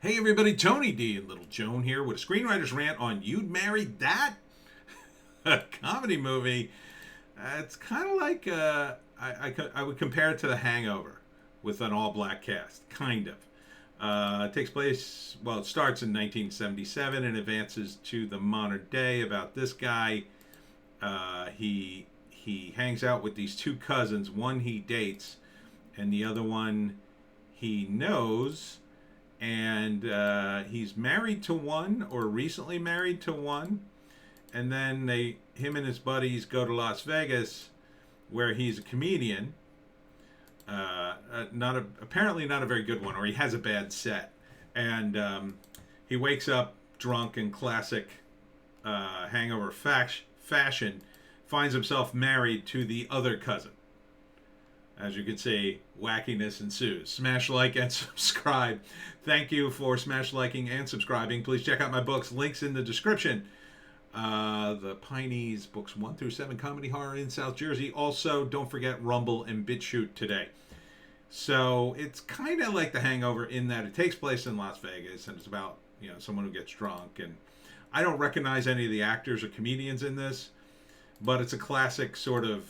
Hey everybody, Tony D and Little Joan here with a screenwriter's rant on You'd Marry That? A comedy movie. It's kind of like, I would compare it to The Hangover with an all black cast. Kind of. It takes place, well, it starts in 1977 and advances to the modern day about this guy. He hangs out with these two cousins. One he dates, and the other one he knows, and he's married to one or recently married to one, and then him and his buddies go to Las Vegas where he's a comedian, apparently not a very good one, or he has a bad set, and he wakes up drunk in classic hangover fashion, finds himself married to the other cousin. As you can see, wackiness ensues. Smash like and subscribe. Thank you for smash liking and subscribing. Please check out my books. Links in the description. The Pineys books 1 through 7, comedy horror in South Jersey. Also, don't forget Rumble and Bitchute today. So it's kind of like The Hangover in that it takes place in Las Vegas and it's about someone who gets drunk. And I don't recognize any of the actors or comedians in this, but it's a classic sort of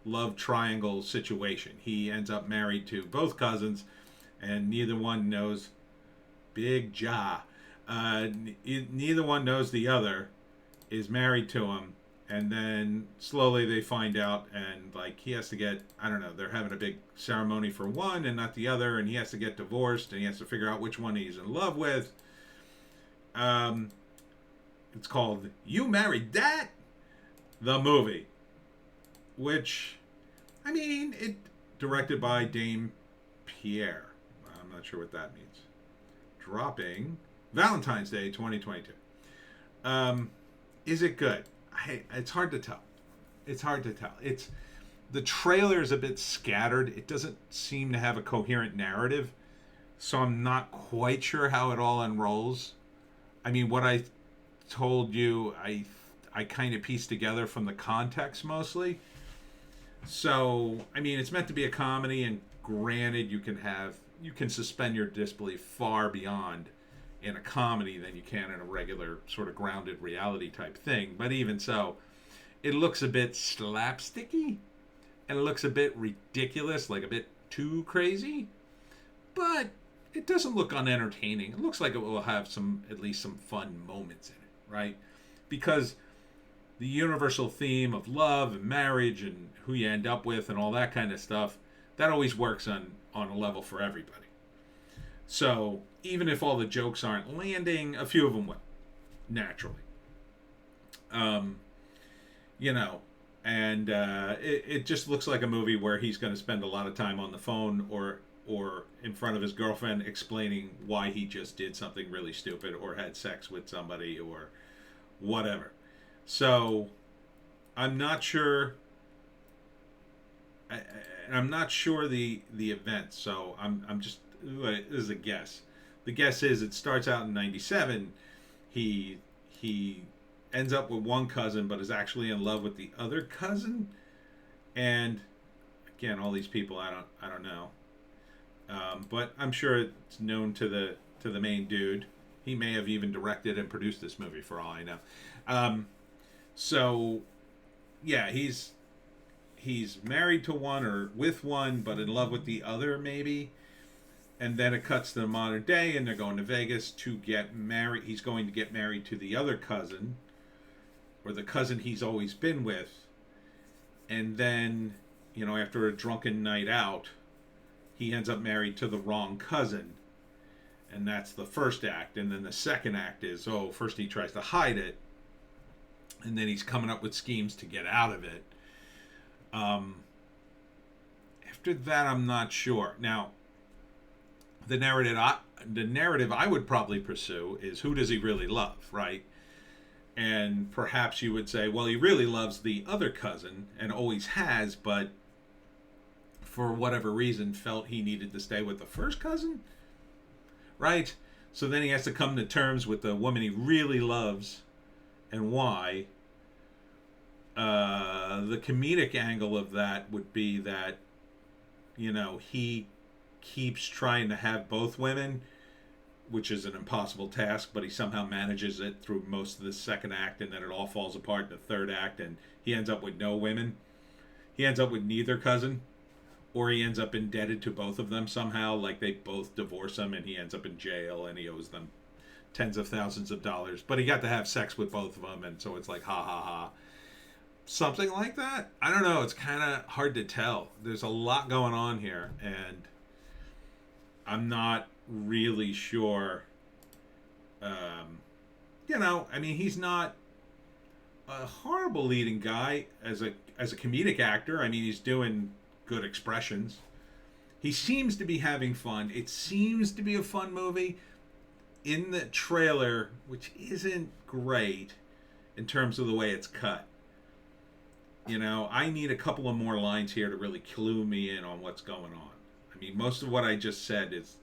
love triangle situation. He ends up married to both cousins, and neither one knows Big Jaw. Neither one knows the other is married to him, and then slowly they find out, and like he has to get, I don't know, they're having a big ceremony for one and not the other, and he has to get divorced, and he has to figure out which one he's in love with. It's called You Married That? The movie. Which, I mean, it directed by Dame Pierre. I'm not sure what that means. Dropping Valentine's Day 2022. Is it good? It's hard to tell. It's hard to tell. The trailer is a bit scattered. It doesn't seem to have a coherent narrative, so I'm not quite sure how it all unrolls. I mean, what I told you, I kind of pieced together from the context mostly. So, I mean, it's meant to be a comedy, and granted, you can suspend your disbelief far beyond in a comedy than you can in a regular sort of grounded reality type thing. But even so, it looks a bit slapsticky, and it looks a bit ridiculous, like a bit too crazy. But it doesn't look unentertaining. It looks like it will have at least some fun moments in it, right? Because the universal theme of love and marriage and who you end up with and all that kind of stuff, that always works on a level for everybody. So even if all the jokes aren't landing, a few of them will, naturally. Um, and it just looks like a movie where he's going to spend a lot of time on the phone or in front of his girlfriend explaining why he just did something really stupid or had sex with somebody or whatever. So I'm not sure. I'm not sure the event. So I'm just, this is a guess. The guess is it starts out in '97. He ends up with one cousin, but is actually in love with the other cousin. And again, all these people I don't know. But I'm sure it's known to the main dude. He may have even directed and produced this movie for all I know. So, yeah, he's married to one or with one, but in love with the other, maybe. And then it cuts to the modern day, and they're going to Vegas to get married. He's going to get married to the other cousin, or the cousin he's always been with. And then, after a drunken night out, he ends up married to the wrong cousin. And that's the first act. And then the second act is, first he tries to hide it, and then he's coming up with schemes to get out of it. After that, I'm not sure. Now, the narrative I would probably pursue is, who does he really love, right? And perhaps you would say, well, he really loves the other cousin and always has, but for whatever reason felt he needed to stay with the first cousin, right? So then he has to come to terms with the woman he really loves and why. The comedic angle of that would be that, he keeps trying to have both women, which is an impossible task, but he somehow manages it through most of the second act, and then it all falls apart in the third act, and he ends up with no women. He ends up with neither cousin, or he ends up indebted to both of them somehow, like they both divorce him, and he ends up in jail, and he owes them tens of thousands of dollars. But he got to have sex with both of them, and so it's like, ha ha ha. Something like that. I don't know. It's kind of hard to tell. There's a lot going on here, and I'm not really sure. I mean, he's not a horrible leading guy as a comedic actor. I mean, he's doing good expressions. He seems to be having fun. It seems to be a fun movie. In the trailer, which isn't great in terms of the way it's cut. I need a couple of more lines here to really clue me in on what's going on. I mean, most of what I just said is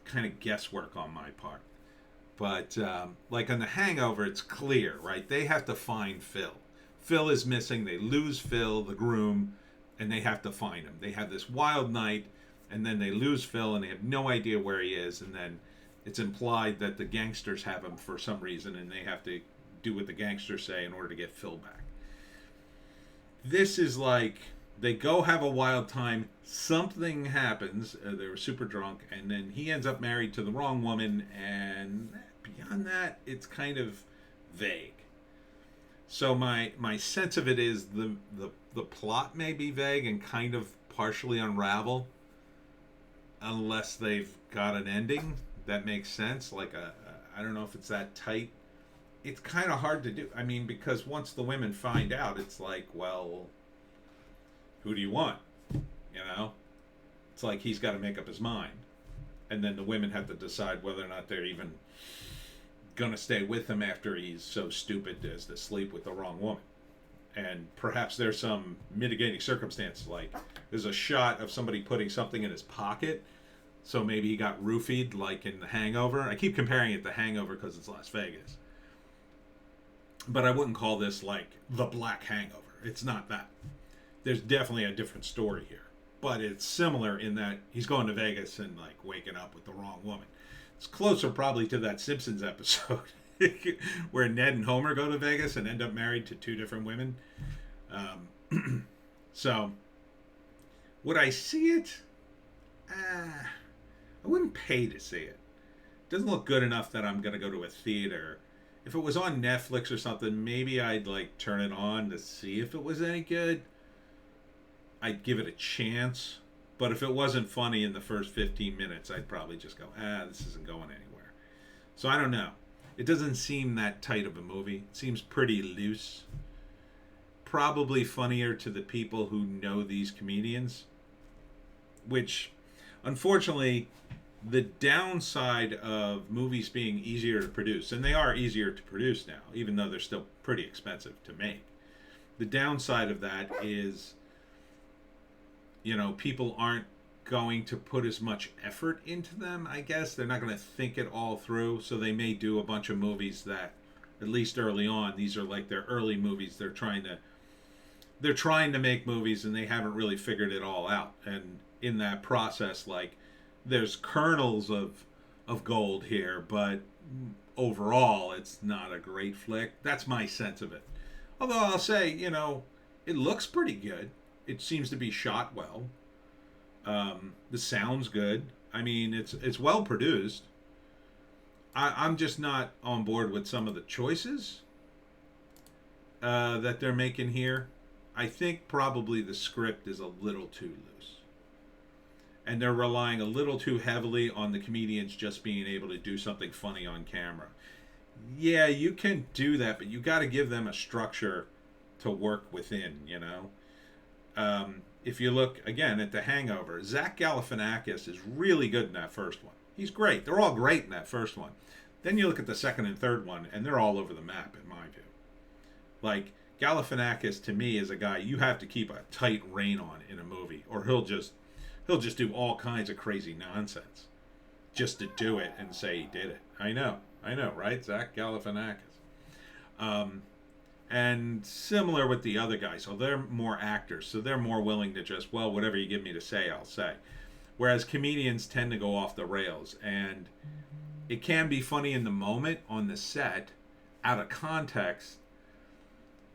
kind of guesswork on my part. But, like on The Hangover, it's clear, right? They have to find Phil. Phil is missing. They lose Phil, the groom, and they have to find him. They have this wild night, and then they lose Phil, and they have no idea where he is. And then it's implied that the gangsters have him for some reason, and they have to do what the gangsters say in order to get Phil back. This is like they go have a wild time, something happens, they were super drunk, and then he ends up married to the wrong woman, and beyond that, it's kind of vague. So my sense of it is the plot may be vague and kind of partially unravel, unless they've got an ending that makes sense. Like I don't know if it's that tight. It's kind of hard to do. I mean, because once the women find out, it's like, well, who do you want? It's like he's got to make up his mind. And then the women have to decide whether or not they're even going to stay with him after he's so stupid as to sleep with the wrong woman. And perhaps there's some mitigating circumstance, like there's a shot of somebody putting something in his pocket, so maybe he got roofied, like in The Hangover. I keep comparing it to Hangover because it's Las Vegas. But I wouldn't call this like the Black Hangover. It's not that. There's definitely a different story here. But it's similar in that he's going to Vegas and like waking up with the wrong woman. It's closer probably to that Simpsons episode where Ned and Homer go to Vegas and end up married to two different women. So, would I see it? I wouldn't pay to see it. It doesn't look good enough that I'm going to go to a theater. If it was on Netflix or something, maybe I'd like turn it on to see if it was any good. I'd give it a chance. But if it wasn't funny in the first 15 minutes, I'd probably just go, this isn't going anywhere. So I don't know. It doesn't seem that tight of a movie. It seems pretty loose. Probably funnier to the people who know these comedians. Which, unfortunately, the downside of movies being easier to produce, and they are easier to produce now, even though they're still pretty expensive to make. The downside of that is, people aren't going to put as much effort into them, I guess. They're not going to think it all through, so they may do a bunch of movies that, at least early on, these are like their early movies. They're trying to make movies, and they haven't really figured it all out. And in that process, like, there's kernels of gold here, but overall, it's not a great flick. That's my sense of it. Although I'll say, it looks pretty good. It seems to be shot well. The sound's good. I mean, it's well produced. I'm just not on board with some of the choices that they're making here. I think probably the script is a little too loose. And they're relying a little too heavily on the comedians just being able to do something funny on camera. Yeah, you can do that, but you got to give them a structure to work within, If you look, again, at The Hangover, Zach Galifianakis is really good in that first one. He's great. They're all great in that first one. Then you look at the second and third one, and they're all over the map, in my view. Like, Galifianakis, to me, is a guy you have to keep a tight rein on in a movie, or he'll just do all kinds of crazy nonsense just to do it and say he did it. I know, right? Zach Galifianakis. And similar with the other guys. So they're more actors, so they're more willing to just, well, whatever you give me to say, I'll say. Whereas comedians tend to go off the rails. And It can be funny in the moment on the set, out of context,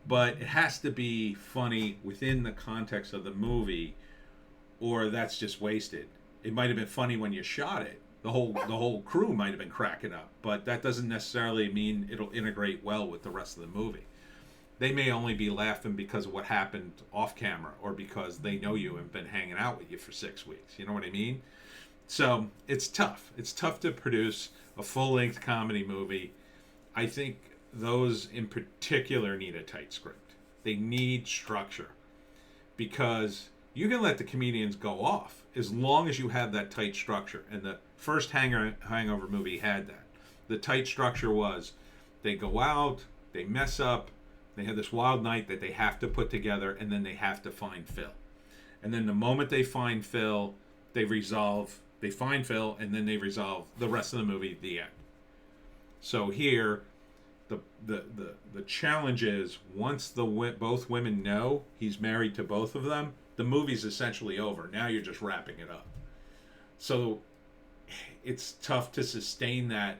but it has to be funny within the context of the movie, or that's just wasted. It might have been funny when you shot it. The whole crew might have been cracking up, but that doesn't necessarily mean it'll integrate well with the rest of the movie. They may only be laughing because of what happened off camera, or because they know you and been hanging out with you for 6 weeks. You know what I mean? So it's tough. It's tough to produce a full-length comedy movie. I think those in particular need a tight script. They need structure, because you can let the comedians go off as long as you have that tight structure. And the first Hangover movie had that. The tight structure was they go out, they mess up, they have this wild night that they have to put together, and then they have to find Phil. And then the moment they find Phil, they find Phil, and then they resolve the rest of the movie, the end. So here, the challenge is, once both women know he's married to both of them, the movie's essentially over. Now you're just wrapping it up. So it's tough to sustain that.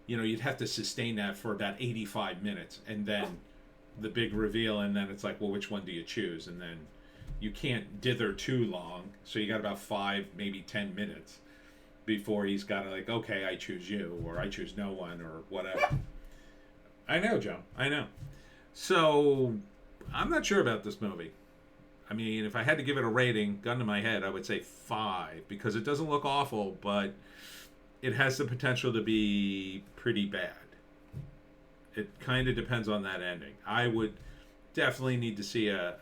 You'd have to sustain that for about 85 minutes, and then the big reveal, and then it's like, well, which one do you choose? And then you can't dither too long, so you got about 5, maybe 10 minutes before he's got to, like, okay, I choose you, or I choose no one, or whatever. I know, Joe. I know. So I'm not sure about this movie. I mean, if I had to give it a rating, gun to my head, I would say 5, because it doesn't look awful, but it has the potential to be pretty bad. It kind of depends on that ending. I would definitely need to see a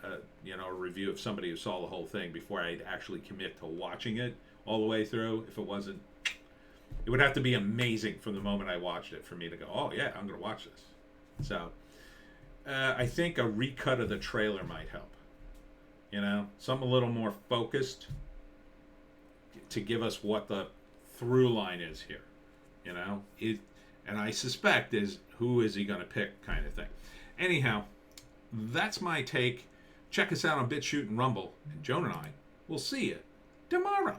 review of somebody who saw the whole thing before I'd actually commit to watching it all the way through. If it wasn't, it would have to be amazing from the moment I watched it for me to go, oh yeah, I'm going to watch this. So I think a recut of the trailer might help. Something a little more focused to give us what the through line is here. And I suspect is, who is he going to pick, kind of thing. Anyhow, that's my take. Check us out on Bitchute and Rumble, and Joan and I will see you tomorrow.